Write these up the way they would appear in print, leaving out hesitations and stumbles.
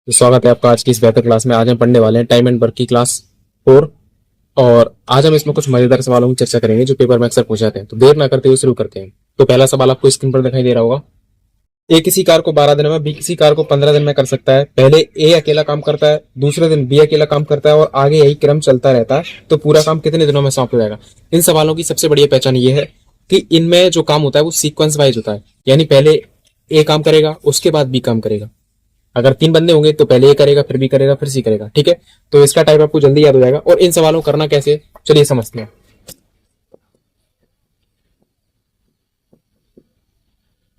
तो स्वागत है आपका आज की इस बेहतर क्लास में। आज हम पढ़ने वाले हैं टाइम एंड वर्क की क्लास 4। और आज हम इसमें कुछ मजेदार सवालों की चर्चा करेंगे जो पेपर में अक्सर पूछे जाते हैं। तो देर ना करते हुए शुरू करते हैं। तो पहला सवाल आपको स्क्रीन पर दिखाई दे रहा होगा। ए किसी कार को 12 दिन में, बी किसी कार को 15 दिन में कर सकता है। पहले ए अकेला काम करता है, दूसरे दिन बी अकेला काम करता है और आगे यही क्रम चलता रहता है। तो पूरा काम कितने दिनों में समाप्त हो जाएगा। इन सवालों की सबसे बढ़िया पहचान ये है कि इनमें जो काम होता है वो सीक्वेंस वाइज होता है, यानी पहले ए काम करेगा उसके बाद बी काम करेगा। अगर 3 बंदे होंगे तो पहले ए करेगा, फिर बी करेगा, फिर सी करेगा। ठीक है, तो इसका टाइप आपको जल्दी याद हो जाएगा। और इन सवालों को करना कैसे, चलिए समझते हैं।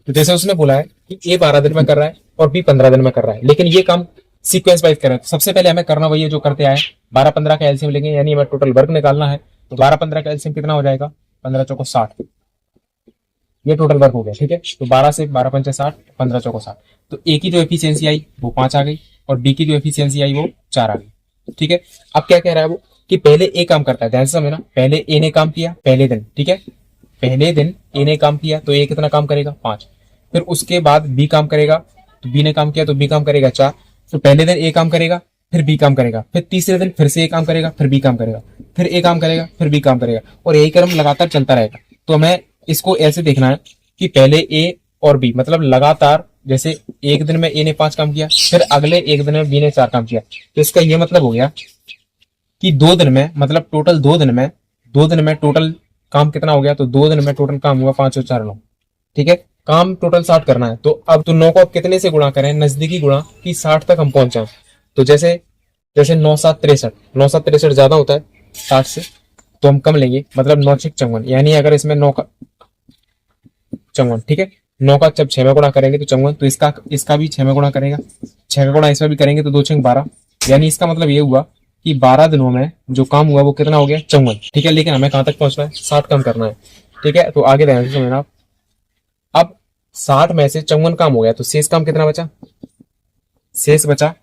तो जैसे उसने बोला है कि ए 12 दिन में कर रहा है और बी 15 दिन में कर रहा है, लेकिन ये काम सीक्वेंस वाइज कर रहा है। तो सबसे पहले हमें करना वही है जो करते आए, 12-15 का एलसीएम लेंगे, यानी हमें टोटल वर्क निकालना है। तो 12-15 का एलसीएम कितना हो जाएगा, 15 चौको 60। ये टोटल वर्क हो गया। ठीक है, तो 12 से 12 पंचे 60, 15 चौको 60। तो ए की जो एफिशिएंसी आई वो 5 आ गई और बी की जो एफिशिएंसी आई वो 4 आ गई। ठीक है, अब क्या कह रहा है वो कि पहले ए काम करता है, ध्यान से समझना। पहले ए ने काम किया पहले दिन, ठीक है, पहले दिन ए ने काम किया तो ए कितना काम करेगा, 5। फिर उसके बाद बी काम करेगा, तो बी ने काम किया तो बी काम करेगा 4। तो पहले दिन ए काम करेगा, फिर बी काम करेगा, फिर तीसरे दिन फिर से ए काम करेगा, फिर बी काम करेगा, फिर ए काम करेगा, फिर बी काम करेगा, और यही क्रम लगातार चलता रहेगा। तो हमें इसको ऐसे देखना है कि पहले ए और बी, मतलब लगातार, जैसे एक दिन में ए ने 5 काम किया, फिर अगले एक दिन में बी ने 4 काम किया। तो इसका ये मतलब हो गया कि 2 दिन में, मतलब टोटल 2 दिन में टोटल काम कितना हो गया। तो 2 दिन में टोटल काम हुआ 5 और 4 9। ठीक है, काम टोटल 60 करना है। तो अब तो 9 को अब कितने से गुणा करें, नजदीकी गुणा, कि 60 तक हम पहुंच जाए। तो जैसे जैसे 9 7 63, 9 7 63 ज्यादा होता है 60 से, तो हम कम लेंगे, मतलब 9 6 54। यानी अगर इसमें 9 का 54, ठीक है, 9 का जब 6 में गुणा करेंगे तो 54, तो इसका भी 6 में गुणा करेगा, 6 का गुणा इसमें भी करेंगे तो 2 6 12। यानी इसका मतलब ये हुआ कि 12 दिनों में जो काम हुआ वो कितना हो गया, 54। ठीक है, लेकिन हमें कहां तक पहुंचना है, 60 कम करना है। ठीक है, तो आगे ध्यान से समझना आप। अब 60 में से 54 काम हो गया तो शेष काम कितना बचा, शेष बचा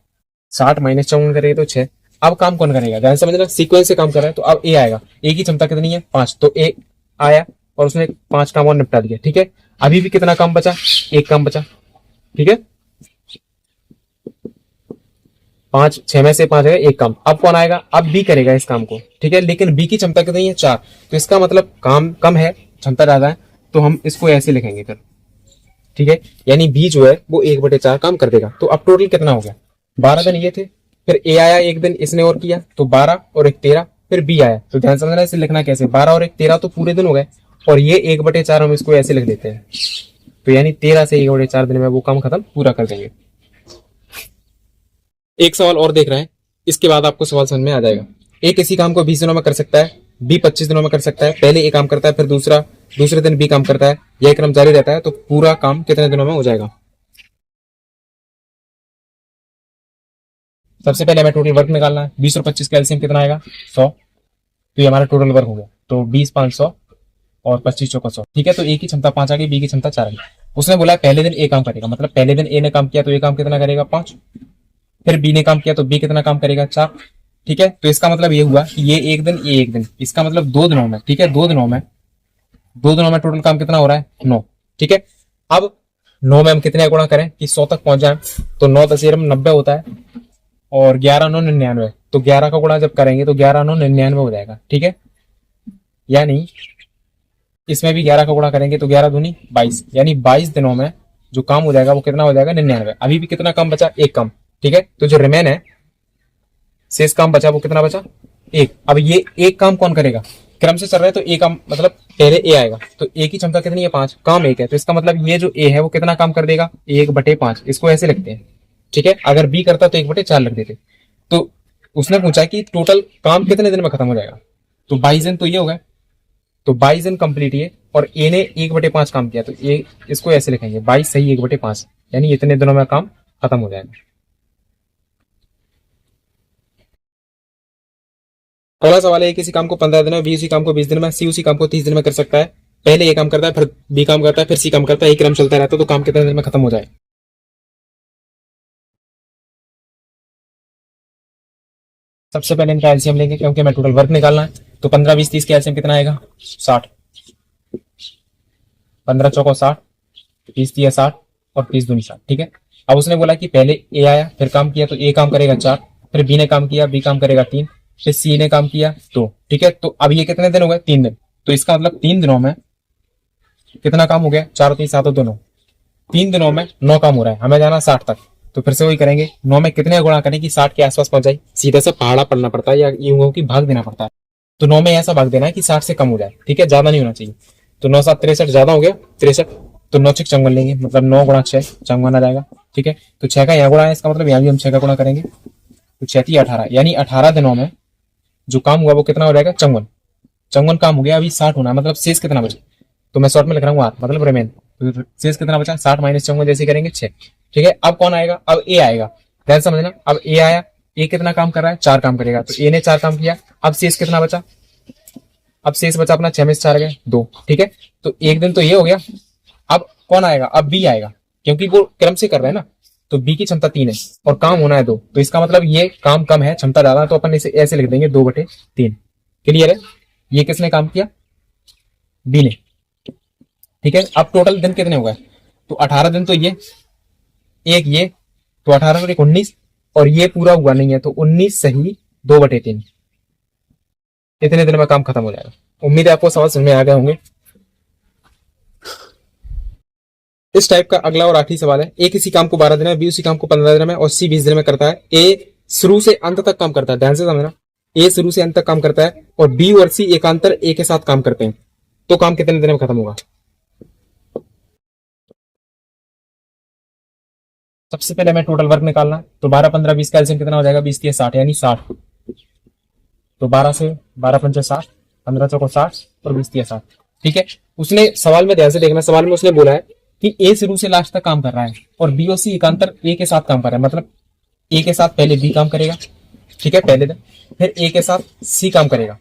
60 माइनस 54 करेंगे तो 6। अब काम कौन करेगा, ध्यान से समझना, सीक्वेंस से काम कर रहा है। तो अब ए आएगा, ए की क्षमता कितनी है, 5। तो ए आया और उसने 5 काम और निपटा दिया। ठीक है, अभी भी कितना काम बचा, एक काम बचा। ठीक है, 5 6 में से 5 है, एक काम। अब कौन आएगा, अब बी करेगा इस काम को। ठीक है, लेकिन बी की क्षमता कितनी है, 4। तो इसका मतलब काम कम है, क्षमता ज्यादा है, तो हम इसको ऐसे लिखेंगे फिर। ठीक है, यानी बी जो है वो 1/4 काम कर देगा। तो अब टोटल कितना हो गया, 12 दिन ये थे, फिर ए आया एक दिन, इसने और किया तो 12 और 1 13, फिर बी आया। तो ध्यान समझना, इसे लिखना कैसे, 12 और 1 13 तो पूरे दिन हो गए, और ये 1/4 हम इसको ऐसे लिख देते हैं। तो यानी 13 से 1/4 दिन में वो काम खत्म पूरा कर देंगे। एक सवाल और देख रहे हैं, इसके बाद आपको सवाल समझ में आ जाएगा। ए किसी काम को 20 दिनों में कर सकता है, बी 25 दिनों में कर सकता है। पहले ए काम करता है, फिर दूसरे दिन बी काम करता है, यह क्रम जारी रहता है। तो पूरा काम कितने दिनों में हो जाएगा। सबसे पहले हमें टोटल वर्क निकालना है। 20 और 25 का एलसीएम कितना आएगा, 100। तो ये हमारा टोटल वर्क हो गया। तो 20 500 और 25 चौका 100। ठीक है, तो ए की क्षमता 5 आ गई, बी की क्षमता 4 आ गई। उसने बोला पहले दिन ए काम करेगा, मतलब पहले दिन ए ने काम किया तो ए काम कितना करेगा, 5। फिर बी ने काम किया तो बी कितना काम करेगा, 4। ठीक है, तो इसका मतलब ये हुआ कि ये एक दिन, ये एक दिन, इसका मतलब 2 दिनों में। ठीक है, 2 दिनों में टोटल काम कितना हो रहा है, 9। ठीक है, अब 9 में हम कितने गुणा करें कि 100 तक पहुंच जाए। तो 9 10 90 होता है, और 11 9 99। तो 11 का गुणा जब करेंगे तो 11 9 99 हो जाएगा। ठीक है, यानी इसमें भी 11 का गुणा करेंगे तो 11 दूनी 22, यानी 22 दिनों में जो काम हो जाएगा वो कितना हो जाएगा, 99। अभी भी कितना काम बचा, एक काम। ठीक है, तो जो रिमेन है, शेष काम बचा, वो कितना बचा, एक। अब ये एक काम कौन करेगा, क्रम से चल रहा है तो ए काम, मतलब पहले ए आएगा। तो ए की क्षमता कितनी है, 5, काम एक है। तो इसका मतलब ये जो ए है वो कितना काम कर देगा, 1/5। इसको ऐसे लिखते हैं। ठीक है, अगर बी करता तो 1/4 लिख देते। तो उसने पूछा कि टोटल काम कितने दिन में खत्म हो जाएगा। तो 22 दिन तो ये हो गए, तो 22 दिन कंप्लीट ये, और ए ने 1/5 काम किया। तो ए, इसको ऐसे लिखेंगे 22 सही 1/5, यानी इतने दिनों में काम खत्म हो जाएगा। अगला सवाल है, किसी काम को 15 दिन में, बी उसी काम को 20 दिन में, सी उसी काम को 30 दिन में कर सकता है। पहले ए काम करता है, फिर बी काम करता है, फिर सी काम करता है, एक क्रम चलता रहता है। तो काम कितने दिन में खत्म हो जाए। सबसे पहले इनका एलसीएम लेंगे, क्योंकि हमें टोटल वर्क निकालना है। तो 15 20 30 का एलसीएम कितना आएगा, 60। 15 चौको 60, 30 दिया 60, और 30 दूनी 60। ठीक है, अब उसने बोला कि पहले ए आया, फिर काम किया तो ए काम करेगा 4, फिर बी ने काम किया, बी काम करेगा 3, फिर सी ने काम किया 2। ठीक है, तो अब ये कितने दिन हो गए? 3 दिन। तो इसका मतलब 3 दिनों में कितना काम हो गया? 4 और 3 7 और 2 9, 3 दिनों में 9 काम हो रहा है। हमें जाना 60 तक। तो फिर से वही करेंगे, 9 में कितने गुणा करें कि 60 के आसपास पहुंच जाए? सीधे से पहाड़ा पढ़ना पड़ता है या यूं की भाग देना पड़ता है। तो 9 में ऐसा भाग देना है कि 60 से कम हो जाए। ठीक है, ज्यादा नहीं होना चाहिए। तो 9 7 63, ज्यादा हो गया 63। तो 9 6 54 लेंगे, मतलब 9 गुणा 6 54 आ जाएगा। ठीक है, तो 6 का यहाँ गुणा है, इसका मतलब यहाँ भी हम 6 का गुणा करेंगे। तो 6 3 18, यानी 18 दिनों में जो काम हुआ वो कितना हो जाएगा? 54। 54 काम हो गया, अभी 60 होना है, मतलब शेष कितना बचा? तो मैं शॉर्ट में लिख रहा हूँ आर, मतलब रिमेन। तो शेष कितना बचा? 60 माइनस 54 जैसे करेंगे 6। ठीक है, अब कौन आएगा? अब ए आएगा। ध्यान समझना, अब ए आया। ए कितना काम कर रहा है? 4 काम करेगा। तो ए ने 4 काम किया। अब शेष कितना बचा? अब शेष बचा अपना 6 में से 4 गए 2। ठीक है, तो एक दिन तो ये हो गया। अब कौन आएगा? अब बी आएगा, क्योंकि वो क्रम से कर रहे हैं ना। तो बी की क्षमता 3 है और काम होना है 2। तो इसका मतलब ये काम कम है, क्षमता ज्यादा है, तो अपन इसे ऐसे लिख देंगे 2/3। क्लियर है? ये किसने काम किया? बी ने। ठीक है, अब टोटल दिन कितने हो गए? तो 18 दिन तो ये एक ये, तो 18 और 19, और ये पूरा हुआ नहीं है, तो 19 सही 2/3। इतने दिन में काम खत्म हो जाएगा। उम्मीद है आपको सवाल समझ में आ गए होंगे। इस टाइप का अगला और आखिरी सवाल है। ए किसी काम को 12 दिन में, बी उसी काम को 15 दिन में और सी 20 दिन में करता है। ए शुरू से अंत तक काम करता है। ध्यान से समझना, ए शुरू से अंत तक काम करता है और बी और सी एकांतर ए के साथ काम करते हैं। तो काम कितने दिन में खत्म होगा? सबसे पहले हमें टोटल वर्क निकालना है। तो 12 15 20 का एलसीएम कितना हो जाएगा? 20 3 60, यानी 60। तो 12 से 12 पंचे 60, 15 चौको 60 और 20 3 60। ठीक है, उसने सवाल में ध्यान से देखना, सवाल में उसने बोला है कि ए शुरू से लास्ट तक काम कर रहा है और बी और सी एकांतर ए के साथ काम कर रहा है। मतलब ए के साथ पहले बी काम करेगा, ठीक है, पहले दिन, फिर ए के साथ सी काम करेगा,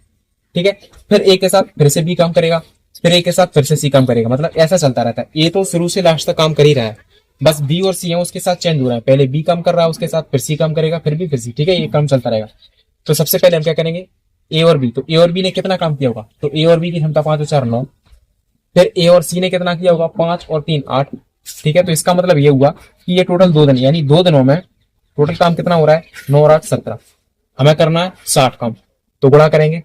ठीक है, फिर ए के साथ फिर से बी काम करेगा, फिर ए के साथ फिर से सी काम करेगा। मतलब ऐसा चलता रहता है। ए तो शुरू से लास्ट तक काम कर ही रहा है, बस बी और सी है उसके साथ चेंज हो रहा है। पहले बी काम कर रहा है उसके साथ, फिर सी काम करेगा, फिर बी, फिर सी। ठीक है, ये काम चलता रहेगा। तो सबसे पहले हम क्या करेंगे? ए और बी। तो ए और बी ने कितना काम किया होगा? तो ए और बी की क्षमता 5 और 4 9। फिर ए और सी ने कितना किया होगा? 5 और 3 8। ठीक है, तो इसका मतलब ये हुआ कि ये टोटल 2 दिन, यानी 2 दिनों में टोटल काम कितना हो रहा है? 9 और 8 17। हमें करना है 60 काम। तो गुणा करेंगे,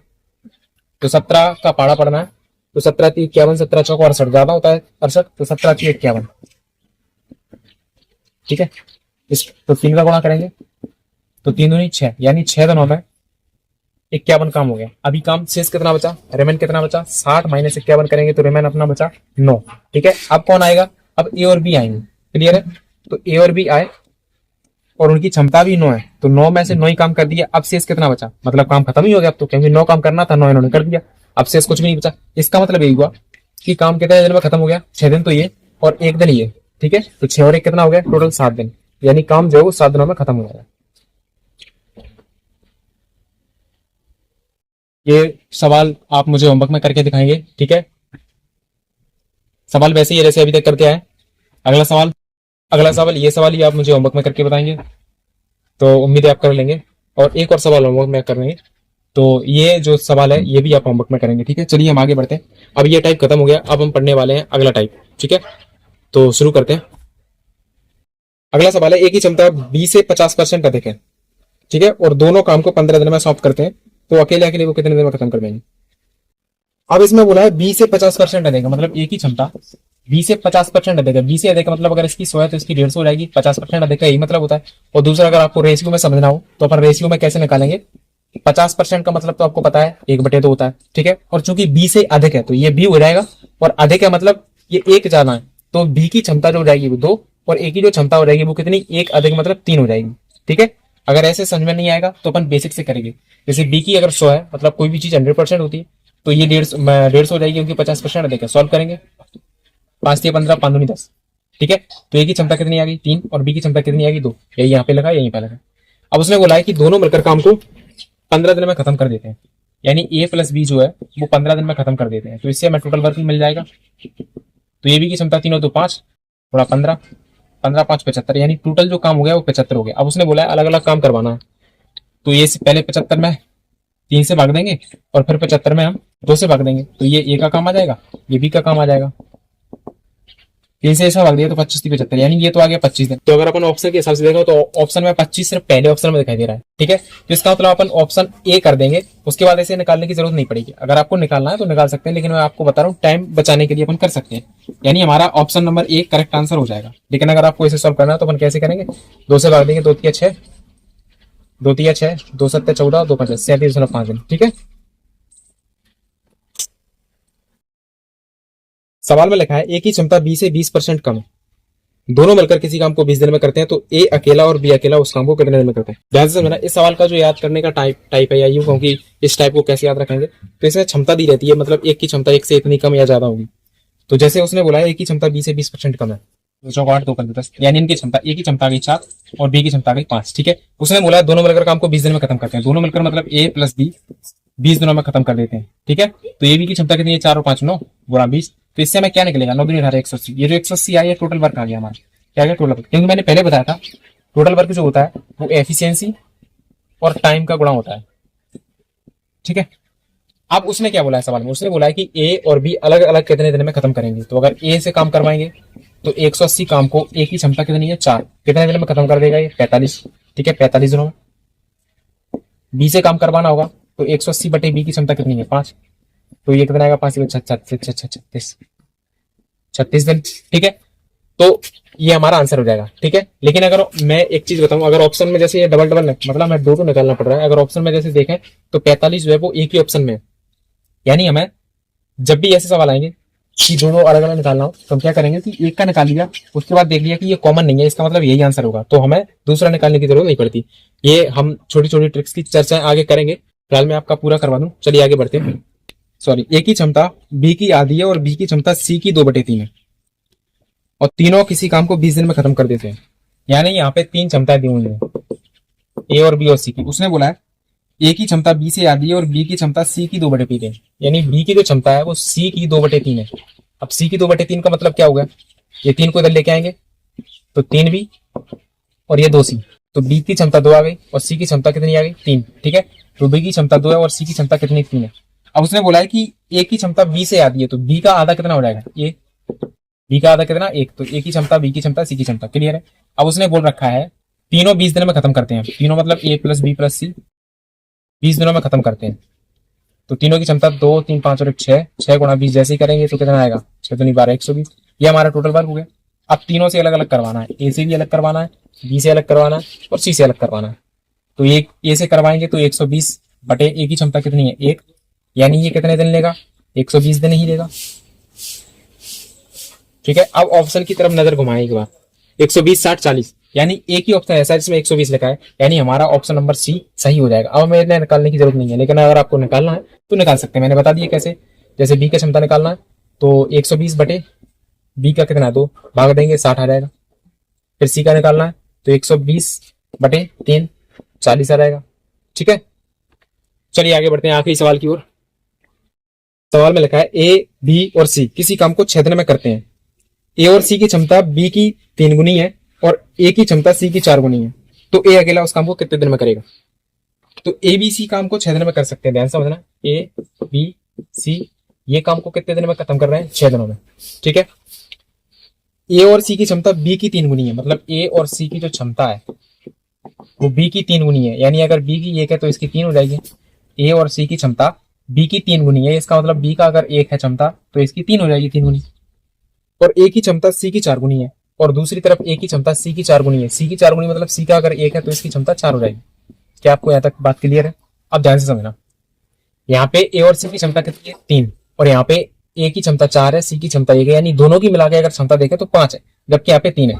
तो 17 का पाड़ा पड़ना है। तो 17 3 51, 17 चौको 68, ज्यादा होता है 68, तो 17 3 51। ठीक है, इस तो 3 का गुणा करेंगे तो 3 दूनी 6, यानी 6 दिनों में 51 काम हो गया। अभी काम शेष कितना बचा? रेमेन कितना बचा? 60 माइनस 51 करेंगे तो रेमेन अपना बचा 9। ठीक है, अब कौन आएगा? अब ए और बी आएंगे। क्लियर है? तो ए और बी आए और उनकी क्षमता भी 9 है, तो 9 में से 9 ही काम कर दिया। अब शेष कितना बचा? मतलब काम खत्म ही हो गया अब तो, क्योंकि 9 काम करना था, 9 इन्होंने कर दिया। अब शेष कुछ भी नहीं बचा। इसका मतलब यही हुआ कि काम कितने दिन में खत्म हो गया? 6 दिन तो ये और 1 दिन ये। ठीक है, तो 6 और 1 कितना हो गया? टोटल 7 दिन, यानी काम जो है वो 7 दिनों में खत्म हो जाएगा। ये सवाल आप मुझे होमवर्क में करके दिखाएंगे। ठीक है, सवाल वैसे ही है जैसे अभी तक करके आए। अगला सवाल ये सवाल ही आप मुझे होमवर्क में करके बताएंगे, तो उम्मीद है आप कर लेंगे। और एक और सवाल होमवर्क में कर लेंगे, तो ये जो सवाल है ये भी आप होमवर्क में करेंगे। ठीक है, चलिए हम आगे बढ़ते हैं। अब ये टाइप खत्म हो गया, अब हम पढ़ने वाले हैं अगला टाइप। ठीक है, तो शुरू करते हैं। अगला सवाल है, एक ही क्षमता 20 से 50% अधिक है, ठीक है, और दोनों काम को 15 दिन में सॉल्व करते हैं, तो अकेले अकेले वो कितने दिन में खत्म कर देंगे? अब इसमें बोला है 20 से 50% अधिक, मतलब एक ही क्षमता 20 से 50% अधिक है। 20 से अधिक का मतलब अगर इसकी 100 है तो इसकी 150 हो जाएगी। 50% अधिक का यही मतलब होता है। और दूसरा, अगर आपको रेशियो में समझना हो तो अपन रेशियो में कैसे निकालेंगे? 50% का मतलब तो आपको पता है 1/2 होता है। ठीक है, और चूंकि बी से अधिक है तो ये बी हो जाएगा, और अधिक है मतलब ये एक ज्यादा है, तो बी की क्षमता जो हो जाएगी वो 2, और ए की जो क्षमता हो जाएगी वो कितनी? 1 अधिक मतलब 3 हो जाएगी। ठीक है, अगर ऐसे समझ में नहीं आएगा तो अपन बेसिक से करेंगे। जैसे बी की अगर 100 है, मतलब कोई भी चीज 100% होती है, तो ये 150 हो जाएगी, क्योंकि 50% अधिक है। सॉल्व करेंगे, 5 3 15, 5 दूनी 10। ठीक है, तो ए की क्षमता कितनी आ गई? 3, और बी की क्षमता कितनी आ गई? 2। यही यहाँ पे लगा, यहीं पे लगा। अब उसने बोला है कि दोनों मिलकर काम को 15 दिन में खत्म कर देते हैं, यानी ए प्लस बी जो है वो 15 दिन में खत्म कर देते हैं। तो इससे हमें टोटल वर्क मिल जाएगा। तो ए बी की क्षमता 3 और 2 5, थोड़ा 15, 15 5 75, यानी टोटल जो काम हो गया वो 75 हो गया। अब उसने बोला है अलग अलग काम करवाना है, तो ये पहले 75 में 3 से भाग देंगे, और फिर 75 में हम 2 से भाग देंगे, तो ये ए का काम आ जाएगा, ये बी का काम आ जाएगा। 3 से ऐसा भाग दिया तो 25 3 75, यानी ये तो आ गया 25 दिन। तो अगर अपन ऑप्शन के हिसाब से देखो तो ऑप्शन में 25 सिर्फ पहले ऑप्शन में दिखाई दे रहा है, ठीक है। तो इसका मतलब अपन ऑप्शन ए कर देंगे, उसके बाद ऐसे निकालने की जरूरत नहीं पड़ेगी। अगर आपको निकालना है तो निकाल सकते हैं, लेकिन मैं आपको बता रहा हूँ टाइम बचाने के लिए अपन कर सकते हैं, यानी हमारा option number A correct answer हो जाएगा। लेकिन अगर आपको इसे सॉल्व करना है तो अपन कैसे करेंगे, 2 से भाग देंगे, 2 तिया 6, 2 तिया 6, 2 सत्या 14, 2 5 37.5 दिन, ठीक है। सवाल में लिखा है ए की क्षमता बी से 20% कम है, दोनों मिलकर किसी काम को 20 दिन में करते हैं, तो ए अकेला और बी अकेला उस काम को कितने दिन में करते हैं। ध्यान से समझना, इस सवाल का जो याद करने का टाइप है, या यूं कहूं कि इस टाइप को कैसे याद रखेंगे, तो इसमें क्षमता दी रहती है, मतलब एक की क्षमता एक से इतनी कम या ज्यादा होगी। तो जैसे उसने बोला है ए की क्षमता बी से 20% कम है, तो 4 8 2 15 10, यानी इनकी क्षमता ए की क्षमता आ गई 4 और बी की क्षमता आ गई 5, ठीक है। उसने बोला दोनों मिलकर काम को 20 दिन में खत्म करते हैं, दोनों मिलकर मतलब ए प्लस बी 20 दिनों में खत्म कर देते हैं, ठीक है। तो ए बी की क्षमता कितनी है, 4 और 5 9 गुणा 20, तो इससे हमें क्या निकलेगा, 9 दूनी 18 180। ये जो 180 आई है टोटल वर्क आ गया हमारा, क्या गया टोटल वर्क, क्योंकि मैंने पहले बताया था टोटल वर्क जो होता है वो एफिशिएंसी और टाइम का गुणा होता है, ठीक है। अब उसने क्या बोला है सवाल में, उसने बोला है कि ए और बी अलग अलग कितने दिन में खत्म करेंगे। तो अगर ए से काम करवाएंगे तो 180 काम को ए की क्षमता कितनी है 4, कितने दिन में खत्म कर देगा ये 45, ठीक है, 45 दिनों में। बी से काम करवाना होगा तो 180 बटे बी की क्षमता कितनी है 5, तो ये कितना आएगा 5 36 36 दिन, ठीक है। तो ये हमारा आंसर हो जाएगा, ठीक है। लेकिन अगर मैं एक चीज बताऊं, अगर ऑप्शन में जैसे ये डबल डबल मतलब मैं दो निकालना पड़ रहा है, अगर ऑप्शन में जैसे देखें तो 45 जो है वो एक ही ऑप्शन में है, यानी हमें जब भी ऐसे सवाल आएंगे कि दोनों अलग अलग निकालना हो तो हम क्या करेंगे कि एक का निकाल लिया, उसके बाद देख लिया कि ये कॉमन नहीं है, इसका मतलब यही आंसर होगा, तो हमें दूसरा निकालने की जरूरत नहीं पड़ती। ये हम छोटी छोटी ट्रिक्स की चर्चा आगे करेंगे, फिलहाल मैं आपका पूरा करवा दूं। चलिए आगे बढ़ते हैं। सॉरी, ए की क्षमता बी की आधी है और बी की क्षमता सी की 2/3 है, और तीनों किसी काम को 20 दिन में खत्म कर देते हैं, यानी यहाँ पे 3 क्षमताएं दी हुई हैं, ए और बी और सी की। उसने बोला है ए की क्षमता बी से आधी है और बी की क्षमता सी की 2/3 है, यानी बी की जो क्षमता है वो सी की 2/3 है। अब सी की 2/3 का मतलब क्या होगा, ये 3 को इधर लेके आएंगे तो 3 बी और ये 2 सी, तो बी की क्षमता 2 आ गई और सी की क्षमता कितनी आ गई 3, ठीक है। तो बी की क्षमता 2 है और सी की क्षमता कितनी 3 है। अब उसने बोला है कि ए की क्षमता बी से आधी है, तो बी का आधा कितना हो जाएगा, ए बी का आधा कितना 1, तो ए की क्षमता बी की क्षमता सी की क्षमता, क्लियर है। अब उसने बोल रखा है तीनों 20 दिन में खत्म करते हैं, तीनों मतलब ए प्लस बी प्लस सी 20 दिनों में खत्म करते हैं, तो तीनों की क्षमता 2 3 5 और 1 6 गुणा 20 जैसे ही करेंगे तो कितना आएगा 6 दूनी 12 120, ये हमारा टोटल वर्क हो गया। अब तीनों से अलग अलग करवाना है, ए से भी अलग करवाना है, बी से अलग करवाना है और सी से अलग करवाना है। तो एक ए से करवाएंगे तो 120 बटे ए की क्षमता कितनी है 1, यानी ये कितने दिन लेगा 120 दिन ही लेगा, ठीक है। अब ऑप्शन की तरफ नजर घुमाएं एक बार, 120 60 40, यानी एक ही ऑप्शन ऐसा है जिसमें 120 लिखा है, यानी हमारा ऑप्शन नंबर सी सही हो जाएगा। अब हमें इतना निकालने की जरूरत नहीं है, लेकिन अगर आपको निकालना है तो निकाल सकते हैं, मैंने बता दिया कैसे। जैसे बी की क्षमता निकालना है तो 120 बटे बी का कितना है 2, भाग देंगे 60 आ जाएगा। फिर सी का निकालना है तो 120 बटे 3 40 आ जाएगा, ठीक है। चलिए आगे बढ़ते हैं आखिरी सवाल की ओर। सवाल में लिखा है ए बी और सी किसी काम को 6 दिन में करते हैं, ए और सी की क्षमता बी की 3 गुनी है और ए की क्षमता सी की 4 गुनी है, तो ए अकेला उस काम को कितने दिन में करेगा। तो ए बी सी काम को 6 दिन में कर सकते हैं, ध्यान से समझना, ए बी सी ये काम को कितने दिन में खत्म कर रहे हैं 6 दिनों में, ठीक है। ए और सी की क्षमता बी की 3 गुनी है, मतलब ए और सी की जो क्षमता है वो बी की 3 गुनी है, यानी अगर बी की 1 है तो इसकी 3 हो जाएगी। ए और सी की क्षमता बी की 3 गुनी है, इसका मतलब बी का अगर 1 है क्षमता तो इसकी 3 हो जाएगी 3 गुनी, और ए की क्षमता सी की 4 गुनी है, और दूसरी तरफ ए की क्षमता सी की 4 गुनी है, सी की 4 गुनी मतलब सी का अगर 1 है तो इसकी क्षमता 4 हो जाएगी। क्या आपको यहाँ तक बात क्लियर है। अब ध्यान से समझना, यहाँ पे ए और सी की क्षमता कितनी है 3, और यहाँ पे ए की क्षमता 4 है, सी की क्षमता 1 है, यानी दोनों की मिला के अगर क्षमता देखें तो 5 है, जबकि यहाँ पे 3 है।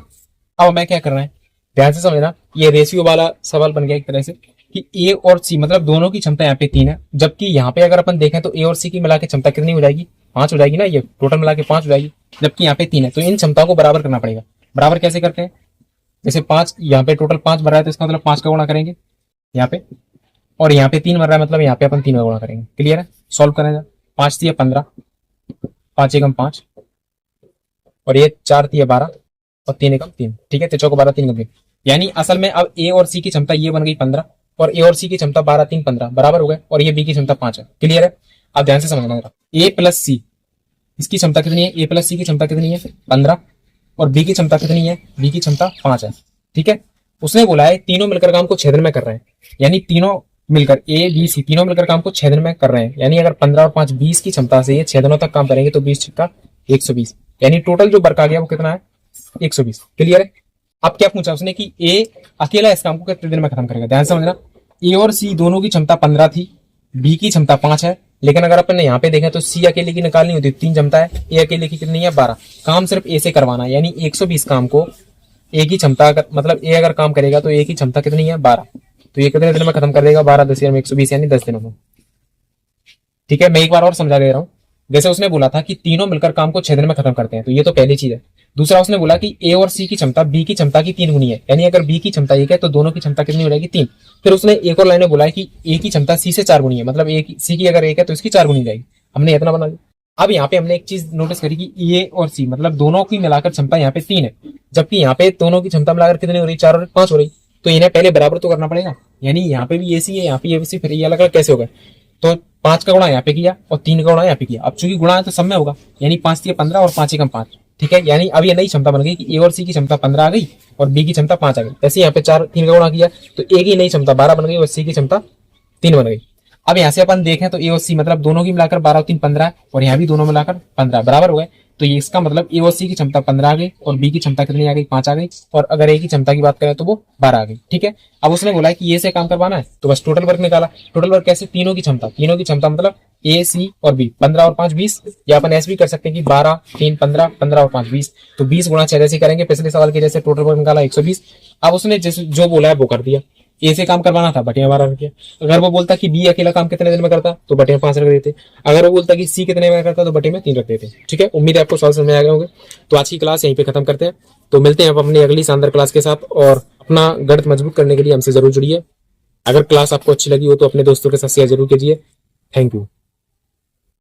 अब हमें क्या करना है, ध्यान से समझना, ये रेशियो वाला सवाल बन गया एक तरह से कि ए और सी मतलब दोनों की क्षमता यहाँ पे 3 है, जबकि यहाँ पे अगर अपन देखें तो ए और सी की मिला के क्षमता कितनी हो जाएगी 5 हो जाएगी ना, ये टोटल मिला के 5 हो जाएगी, जबकि यहाँ पे 3 है। तो इन क्षमताओं को बराबर करना पड़ेगा। बराबर कैसे करते हैं, जैसे 5 यहाँ पे टोटल 5 भर रहा है तो इसका मतलब 5 का गुणा करेंगे यहाँ पे, और यहाँ पे 3 भर रहा है मतलब यहाँ पे अपन 3 का गुणा करेंगे, क्लियर है। सॉल्व करेंगे 5 3 15, 5 एकम 5 और ये 4 3 12 और 3 एकम 3, ठीक है। 3 12 3 3, यानी असल में अब ए और सी की क्षमता ये बन गई 15 और ए और सी की क्षमता 12 3 15 बराबर हो गए, और ये बी की क्षमता 5 है, क्लियर है। अब ध्यान से समझना, ए प्लस सी इसकी क्षमता कितनी है, ए प्लस सी की क्षमता कितनी है 15, और बी की क्षमता कितनी है, बी की क्षमता 5 है। ठीक है, उसने बोला है तीनों मिलकर काम को 6 दिन में कर रहे हैं, यानी तीनों मिलकर ए बी सी तीनों मिलकर काम को 6 दिन में कर रहे हैं, यानी अगर 15 और 5 20 की क्षमता से ये 6 दिनों तक काम करेंगे तो 20 का 120, यानी टोटल जो वर्क आ गया वो कितना है 120। क्लियर है। अब क्या पूछा उसने कि ए अकेला इस काम को कितने दिन में खत्म करेगा। ध्यान से समझना, ए और सी दोनों की क्षमता 15 थी, बी की क्षमता 5 है, लेकिन अगर अपन यहाँ पे देखें तो सी अकेले की निकालनी होती है 3 क्षमता है, ए अकेले की कितनी है 12। काम सिर्फ ए से करवाना है, यानी 120 काम को ए की क्षमता मतलब ए अगर काम करेगा तो ए की क्षमता कितनी है 12, तो ये कितने दिन में खत्म कर देगा 12 10 में 120 यानी 10 दिनों में। ठीक है, मैं एक बार और समझा दे रहा हूँ। जैसे उसने बोला था कि तीनों मिलकर काम को 6 दिन में खत्म करते हैं, तो ये तो पहली चीज है। दूसरा उसने बोला कि ए और सी की क्षमता बी की क्षमता की 3 गुनी है, यानी अगर बी की क्षमता 1 है तो दोनों की क्षमता कितनी हो जाएगी 3। फिर उसने एक और लाइन में बोला है कि ए की क्षमता सी से 4 गुनी है, मतलब सी की अगर 1 है तो इसकी 4 गुनी जाएगी। हमने इतना बना लिया। अब यहाँ पे हमने एक चीज नोटिस करी कि ए और सी मतलब दोनों की मिलाकर क्षमता यहाँ पे 3 है, जबकि यहाँ पे दोनों की क्षमता मिलाकर कितनी हो रही 4 और 5 हो रही, तो इन्हें पहले बराबर तो करना पड़ेगा। यानी यहाँ पे भी ए सी है, यहाँ पे ए सी, फिर ये अलग अलग कैसे होगा, तो 5 का गुणा यहाँ पे किया और 3 का गुणा यहाँ पे किया। अब चूंकि गुणा है तो सब में होगा, यानी 5 3 15 और 5 1 5। ठीक है, यानी अब ये नई क्षमता बन गई कि ए और सी की क्षमता 15 आ गई और बी की क्षमता 5 आ गई। जैसे यहाँ पे 4 3 का गुणा किया तो ए की नई क्षमता 12 बन गई और सी की क्षमता 3 बन गई। अब यहाँ से अपन देखें तो ए और सी मतलब दोनों की मिलाकर 12 और 3 15 है, और यहाँ भी दोनों मिलाकर 15 बराबर हो गए, तो ये इसका मतलब ए और सी की क्षमता 15 आ गई और बी की क्षमता कितनी आ गई 5 आ गई, और अगर ए की क्षमता की बात करें तो वो 12 आ गई। ठीक है, अब उसने बोला है कि ए से काम करवाना है तो बस टोटल वर्क निकाला। टोटल वर्क कैसे, तीनों की क्षमता मतलब ए सी और बी 15 और 5 20, या अपन ऐसे भी कर सकते हैं कि 12 3 15 15 और 5 20, तो 20 गुणा 6 जैसे करेंगे पिछले सवाल के जैसे टोटल वर्क निकाला 120। अब उसने जैसे जो बोला है वो कर दिया। ए से काम करवाना था बटिया 12 रख दिया। अगर वो बोलता कि बी अकेला काम कितने दिन में करता तो बटिया 5 रख देते। अगर वो बोलता कि सी कितने में करता तो बटे में 3 रख देते। ठीक है, उम्मीद है आपको सवाल समझ में आ गए होंगे। तो आज की क्लास यहीं पे खत्म करते हैं, तो मिलते हैं आप अपनी अगली शानदार क्लास के साथ, और अपना गणित मजबूत करने के लिए हमसे जरूर जुड़िए। अगर क्लास आपको अच्छी लगी हो तो अपने दोस्तों के साथ शेयर जरूर कीजिए। Thank you.